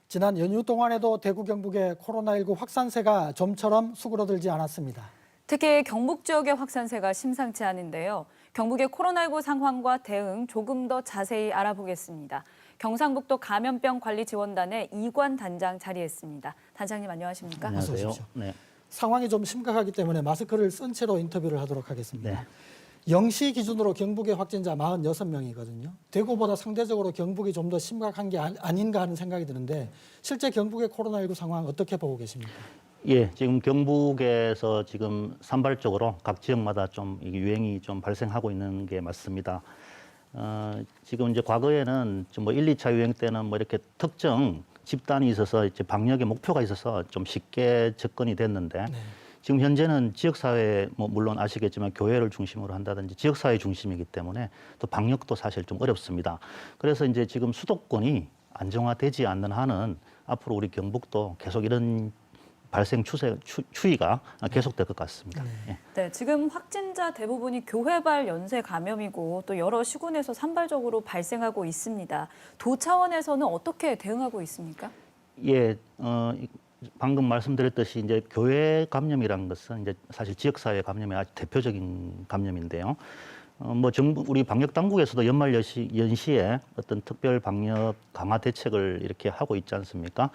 지난 연휴 동안에도 대구 경북의 코로나19 확산세가 좀처럼 수그러들지 않았습니다. 특히 경북 지역의 확산세가 심상치 않은데요. 경북의 코로나19 상황과 대응 조금 더 자세히 알아보겠습니다. 경상북도 감염병 관리 지원단의 이관 단장 자리했습니다. 단장님 안녕하십니까? 어서 안녕하세요. 오십시오. 네. 상황이 좀 심각하기 때문에 마스크를 쓴 채로 인터뷰를 하도록 하겠습니다. 네. 0시 기준으로 경북의 확진자 46명이거든요. 대구보다 상대적으로 경북이 좀 더 심각한 게 아닌가 하는 생각이 드는데 실제 경북의 코로나19 상황 어떻게 보고 계십니까? 예, 지금 경북에서 지금 산발적으로 각 지역마다 좀 이게 유행이 좀 발생하고 있는 게 맞습니다. 지금 이제 과거에는 좀 뭐 1, 2차 유행 때는 뭐 이렇게 특정 집단이 있어서 이제 방역의 목표가 있어서 좀 쉽게 접근이 됐는데 지금 현재는 지역사회, 뭐 물론 아시겠지만 교회를 중심으로 한다든지 지역사회 중심이기 때문에 또 방역도 사실 좀 어렵습니다. 그래서 이제 지금 수도권이 안정화되지 않는 한은 앞으로 우리 경북도 계속 이런 발생 추이가 계속될 것 같습니다. 예. 네, 지금 확진자 대부분이 교회발 연쇄 감염이고 또 여러 시군에서 산발적으로 발생하고 있습니다. 도 차원에서는 어떻게 대응하고 있습니까? 예, 방금 말씀드렸듯이 이제 교회 감염이라는 것은 이제 사실 지역사회 감염의 아주 대표적인 감염인데요. 뭐 정부 우리 방역 당국에서도 연말 연시에 어떤 특별 방역 강화 대책을 이렇게 하고 있지 않습니까?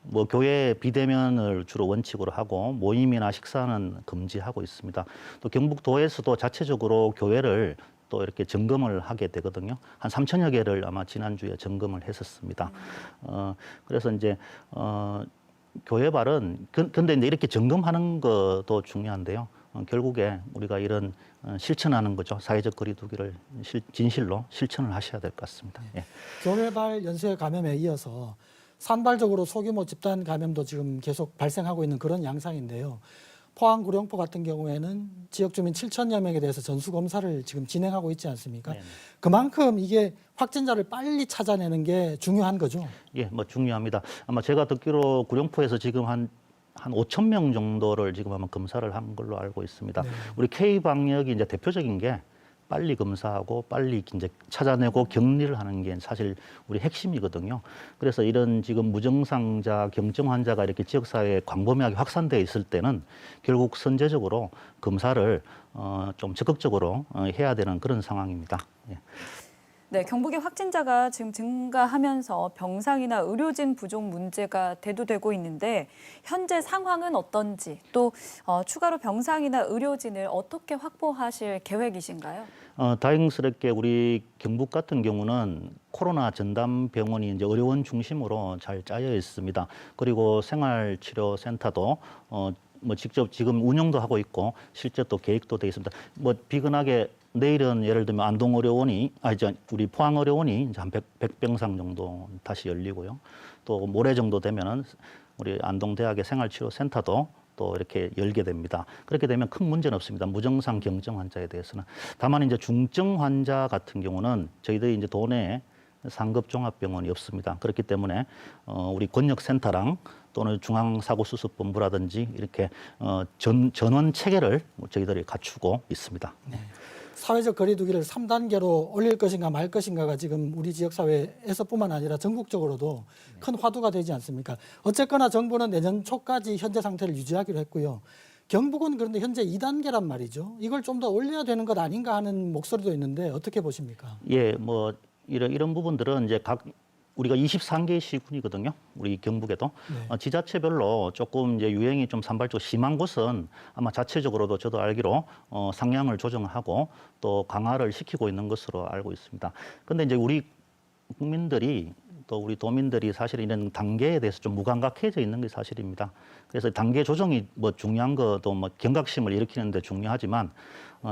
뭐 교회 비대면을 주로 원칙으로 하고 모임이나 식사는 금지하고 있습니다. 또 경북도에서도 자체적으로 교회를 또 이렇게 점검을 하게 되거든요. 한 3천여 개를 아마 지난주에 점검을 했었습니다. 그래서 이제 교회발은 근데 이제 이렇게 점검하는 것도 중요한데요. 결국에 우리가 이런 실천하는 거죠. 사회적 거리두기를 진실로 실천을 하셔야 될 것 같습니다. 예. 교회발 연쇄 감염에 이어서 산발적으로 소규모 집단 감염도 지금 계속 발생하고 있는 그런 양상인데요. 포항 구룡포 같은 경우에는 지역 주민 7천여 명에 대해서 전수 검사를 지금 진행하고 있지 않습니까? 네네. 그만큼 이게 확진자를 빨리 찾아내는 게 중요한 거죠. 예, 뭐 중요합니다. 아마 제가 듣기로 구룡포에서 지금 한 5천 명 정도를 지금 아마 검사를 한 걸로 알고 있습니다. 네. 우리 K 방역이 이제 대표적인 게 빨리 검사하고 빨리 이제 찾아내고 격리를 하는 게 사실 우리 핵심이거든요. 그래서 이런 지금 무증상자, 경증 환자가 이렇게 지역사회에 광범위하게 확산돼 있을 때는 결국 선제적으로 검사를 좀 적극적으로 해야 되는 그런 상황입니다. 예. 네, 경북의 확진자가 지금 증가하면서 병상이나 의료진 부족 문제가 대두되고 있는데 현재 상황은 어떤지 또 추가로 병상이나 의료진을 어떻게 확보하실 계획이신가요? 다행스럽게 우리 경북 같은 경우는 코로나 전담 병원이 이제 의료원 중심으로 잘 짜여 있습니다. 그리고 생활치료센터도 뭐 직접 지금 운영도 하고 있고 실제 또 계획도 돼 있습니다. 뭐 비근하게 내일은 예를 들면 안동의료원이 우리 포항의료원이 이제 한 100병상 정도 다시 열리고요. 또 모레 정도 되면은 우리 안동대학의 생활치료센터도 또 이렇게 열게 됩니다. 그렇게 되면 큰 문제는 없습니다. 무증상 경증 환자에 대해서는. 다만 이제 중증 환자 같은 경우는 저희들이 이제 도내에 상급 종합병원이 없습니다. 그렇기 때문에 우리 권역센터랑 또는 중앙사고수습본부라든지 이렇게 전원 체계를 저희들이 갖추고 있습니다. 네. 사회적 거리두기를 3단계로 올릴 것인가 말 것인가가 지금 우리 지역사회에서뿐만 아니라 전국적으로도 큰 화두가 되지 않습니까? 어쨌거나 정부는 내년 초까지 현재 상태를 유지하기로 했고요. 경북은 그런데 현재 2단계란 말이죠. 이걸 좀 더 올려야 되는 것 아닌가 하는 목소리도 있는데 어떻게 보십니까? 예, 뭐 이런 부분들은 이제 우리가 23개 시군이거든요. 우리 경북에도 지자체별로 조금 이제 유행이 좀 산발적으로 심한 곳은 아마 자체적으로도 저도 알기로 상향을 조정하고 또 강화를 시키고 있는 것으로 알고 있습니다. 그런데 이제 우리 국민들이 또 우리 도민들이 사실 이런 단계에 대해서 좀 무감각해져 있는 게 사실입니다. 그래서 단계 조정이 뭐 중요한 것도 뭐 경각심을 일으키는 데 중요하지만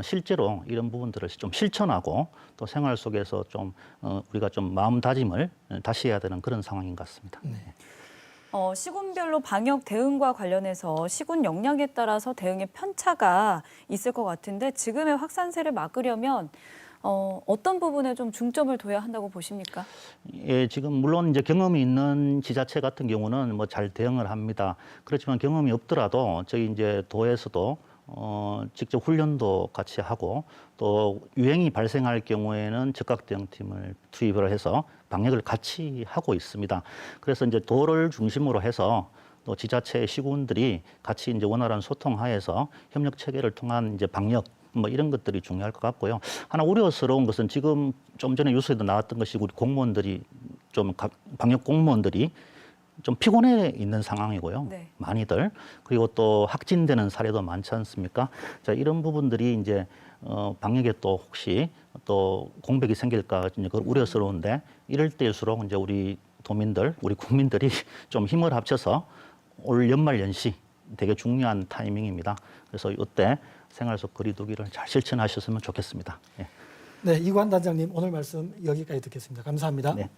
실제로 이런 부분들을 좀 실천하고 또 생활 속에서 좀 우리가 좀 마음다짐을 다시 해야 되는 그런 상황인 것 같습니다. 네. 시군별로 방역 대응과 관련해서 시군 역량에 따라서 대응의 편차가 있을 것 같은데 지금의 확산세를 막으려면 어떤 부분에 좀 중점을 둬야 한다고 보십니까? 예, 지금 물론 이제 경험이 있는 지자체 같은 경우는 뭐 잘 대응을 합니다. 그렇지만 경험이 없더라도 저희 이제 도에서도 직접 훈련도 같이 하고 또 유행이 발생할 경우에는 즉각 대응팀을 투입을 해서 방역을 같이 하고 있습니다. 그래서 이제 도를 중심으로 해서 또 지자체 시군들이 같이 이제 원활한 소통하에서 협력 체계를 통한 이제 방역 뭐 이런 것들이 중요할 것 같고요. 하나 우려스러운 것은 지금 좀 전에 뉴스에도 나왔던 것이 우리 공무원들이 방역 공무원들이 좀 피곤해 있는 상황이고요. 네. 많이들. 그리고 또 확진되는 사례도 많지 않습니까? 자, 이런 부분들이 이제 방역에 또 혹시 또 공백이 생길까 이제 그걸 우려스러운데 이럴 때일수록 이제 우리 도민들, 우리 국민들이 좀 힘을 합쳐서 올 연말 연시 되게 중요한 타이밍입니다. 그래서 이때 생활 속 거리두기를 잘 실천하셨으면 좋겠습니다. 예. 네, 이관 단장님 오늘 말씀 여기까지 듣겠습니다. 감사합니다. 네.